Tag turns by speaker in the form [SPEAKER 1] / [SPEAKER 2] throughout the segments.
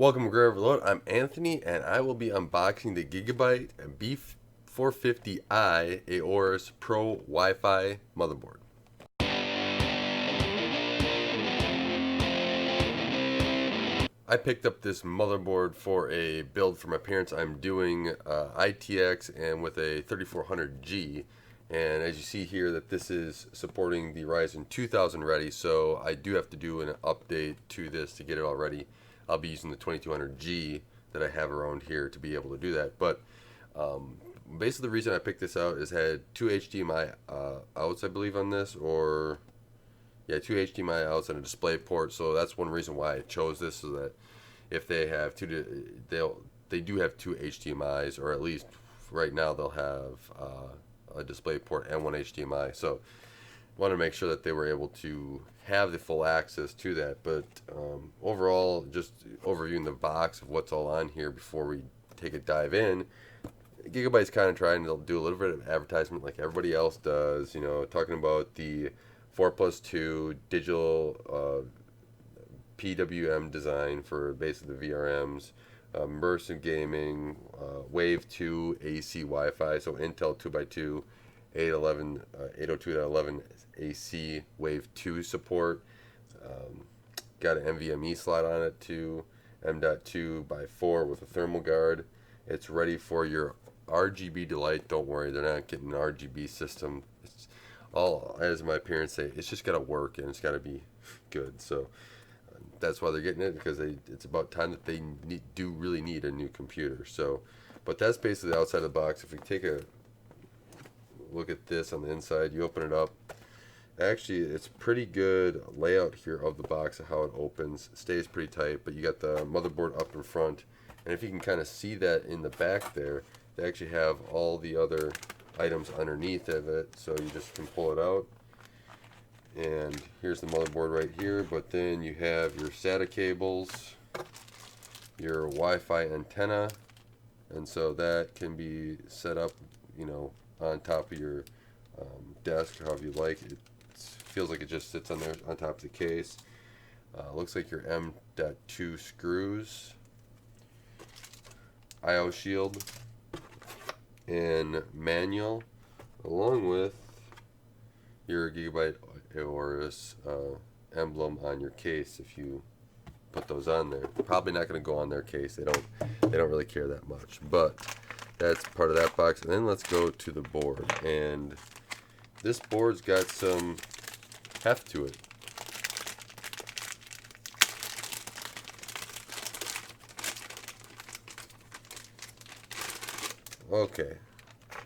[SPEAKER 1] Welcome to Great Overload. I'm Anthony, and I will be unboxing the Gigabyte B450i AORUS Pro Wi-Fi motherboard. I picked up this motherboard for a build for my parents. I'm doing ITX and with a 3400G, and as you see here that this is supporting the Ryzen 2000 ready, so I do have to do an update to this to get it all ready. I'll be using the 2200G that I have around here to be able to do that. But basically the reason I picked this out is had two HDMI outs, I believe, on this, or yeah, two HDMI outs and a display port. So that's one reason why I chose this, so that if they have they do have two HDMIs, or at least right now they'll have a display port and one HDMI. So wanted to make sure that they were able to have the full access to that. But overall, just overviewing the box of what's all on here before we take a dive in, Gigabyte's kind of trying to do a little bit of advertisement like everybody else does, you know, talking about the 4+2 digital PWM design for basically the VRMs, immersive gaming, Wave 2 AC Wi-Fi, so Intel 2x2, 802.11 AC Wave 2 support. Got an NVMe slot on it too, M.2x4 with a thermal guard. It's ready for your RGB delight. Don't worry, they're not getting an RGB system. It's all, as my parents say, it's just got to work and it's got to be good. So that's why they're getting it, because it's about time that they do really need a new computer. So, but that's basically the outside of the box. If we take a look at this on the inside, you open it up. Actually, it's pretty good layout here of the box of how it opens. It stays pretty tight, but you got the motherboard up in front, and if you can kind of see that in the back there, they actually have all the other items underneath of it, so you just can pull it out. And here's the motherboard right here, but then you have your SATA cables, your Wi-Fi antenna, and so that can be set up, you know, on top of your desk, however you like. It feels like it just sits on there on top of the case. Looks like your M.2 screws, IO shield, and manual, along with your Gigabyte AORUS emblem on your case. If you put those on there, probably not going to go on their case. They don't really care that much, but that's part of that box. And then let's go to the board, and this board's got some heft to it. Okay,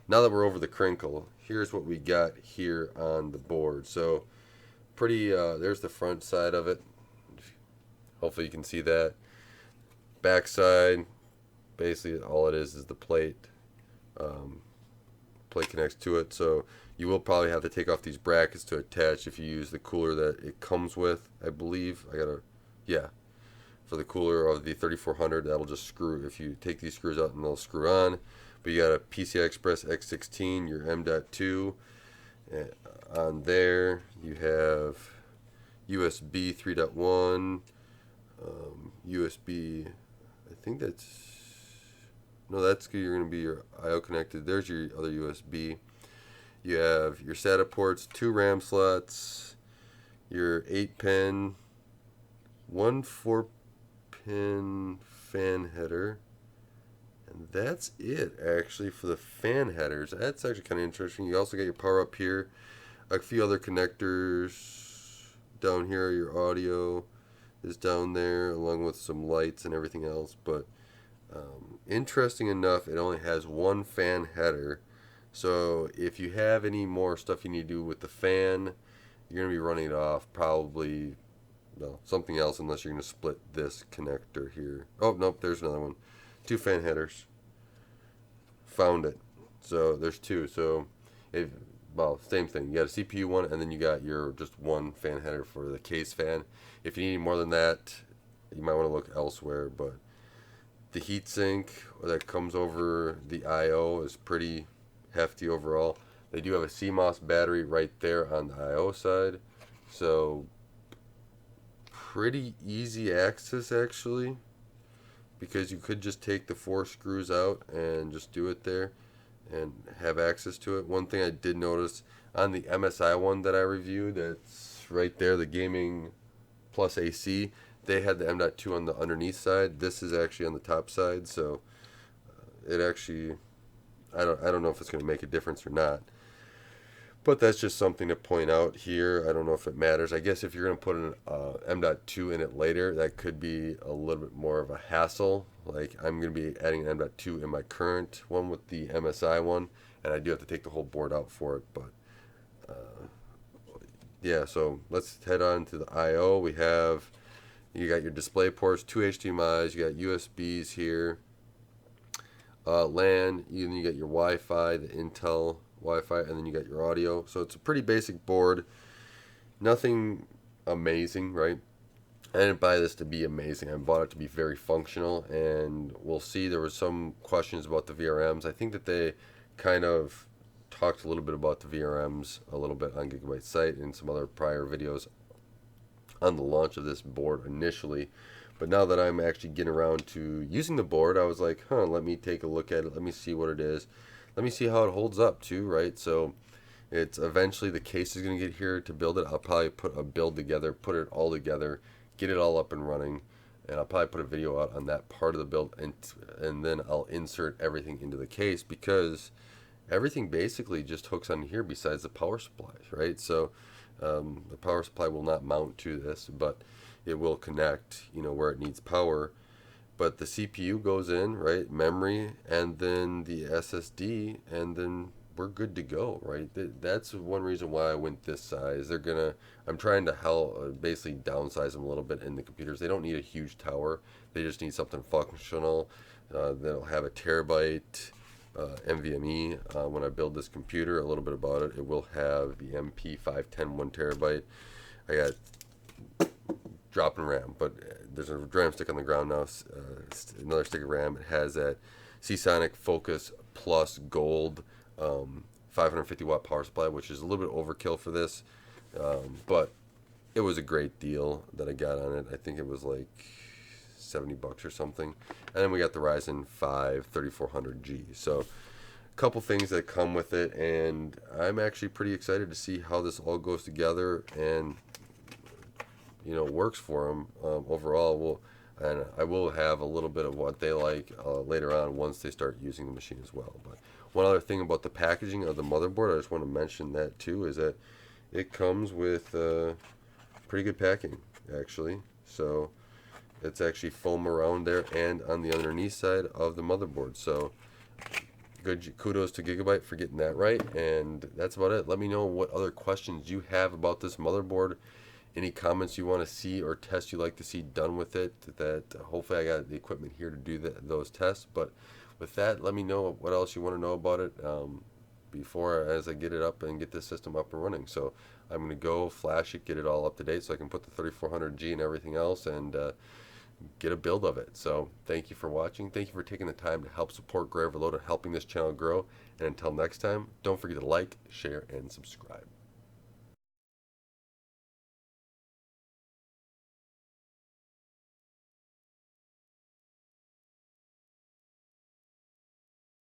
[SPEAKER 1] now that we're over the crinkle, here's what we got here on the board. So pretty, there's the front side of it. Hopefully you can see that. Back side, basically all it is the plate. Plate connects to it, so you will probably have to take off these brackets to attach if you use the cooler that it comes with, I believe. Yeah, for the cooler of the 3400, that'll just screw, if you take these screws out, and they'll screw on. But you got a PCI Express X16, your M.2 on there. You have USB 3.1, USB, I think that's you're going to be your I/O connected. There's your other USB. You have your SATA ports, 2 RAM slots, your 8-pin, 1 4-pin fan header, and that's it actually for the fan headers. That's actually kind of interesting. You also got your power up here, a few other connectors down here. Your audio is down there, along with some lights and everything else. But interesting enough, it only has 1 fan header. So if you have any more stuff you need to do with the fan, you're going to be running it off probably something else, unless you're going to split this connector here. Oh, nope, there's another one. 2 fan headers. Found it. So there's 2. So same thing. You got a CPU one, and then you got your just 1 fan header for the case fan. If you need more than that, you might want to look elsewhere. But the heatsink that comes over the I/O is pretty hefty overall. They do have a CMOS battery right there on the I/O side, so pretty easy access actually. because you could just take the 4 screws out and just do it there and have access to it. One thing I did notice on the MSI one that I reviewed, that's right there, the gaming plus AC, they had the M.2 on the underneath side. This is actually on the top side, so it actually, I don't know if it's going to make a difference or not. But that's just something to point out here. I don't know if it matters. I guess if you're going to put an M.2 in it later, that could be a little bit more of a hassle. Like, I'm going to be adding an M.2 in my current one with the MSI one, and I do have to take the whole board out for it. But yeah, so let's head on to the I.O. You got your display ports, 2 HDMIs, you got USBs here, LAN, then you got your Wi-Fi, the Intel Wi-Fi, and then you got your audio. So it's a pretty basic board, nothing amazing, right? I didn't buy this to be amazing. I bought it to be very functional, and we'll see. There were some questions about the VRMs. I think that they kind of talked a little bit about the VRMs a little bit on Gigabyte's site and some other prior videos on the launch of this board initially. But now that I'm actually getting around to using the board, I was like, let me take a look at it. Let me see what it is. Let me see how it holds up too, right? So it's eventually the case is going to get here to build it. I'll probably put a build together, put it all together, get it all up and running, and I'll probably put a video out on that part of the build, and then I'll insert everything into the case, because everything basically just hooks on here besides the power supplies, right? So the power supply will not mount to this, but it will connect, where it needs power. But the CPU goes in, right? Memory, and then the SSD, and then we're good to go, right? That's one reason why I went this size. I'm trying to basically downsize them a little bit in the computers. They don't need a huge tower. They just need something functional. That'll have a terabyte NVMe. When I build this computer, a little bit about it, it will have the MP510 1 terabyte. I got dropping RAM, but there's a DRAM stick on the ground now, another stick of RAM. It has that Seasonic Focus Plus Gold 550 watt power supply, which is a little bit overkill for this, but it was a great deal that I got on it. I think it was like $70 or something. And then we got the Ryzen 5 3400G. So a couple things that come with it, and I'm actually pretty excited to see how this all goes together and works for them overall. And I will have a little bit of what they like later on once they start using the machine as well. But one other thing about the packaging of the motherboard, I just want to mention that too, is that it comes with pretty good packing actually. So it's actually foam around there and on the underneath side of the motherboard. So good kudos to Gigabyte for getting that right. And that's about it. Let me know what other questions you have about this motherboard. Any comments you want to see or tests you'd like to see done with it. That hopefully I got the equipment here to do those tests. But with that, let me know what else you want to know about it as I get it up and get this system up and running. So I'm going to go flash it, get it all up to date so I can put the 3400G and everything else, and get a build of it. So thank you for watching. Thank you for taking the time to help support Gray Overload and helping this channel grow. And until next time, don't forget to like, share, and subscribe.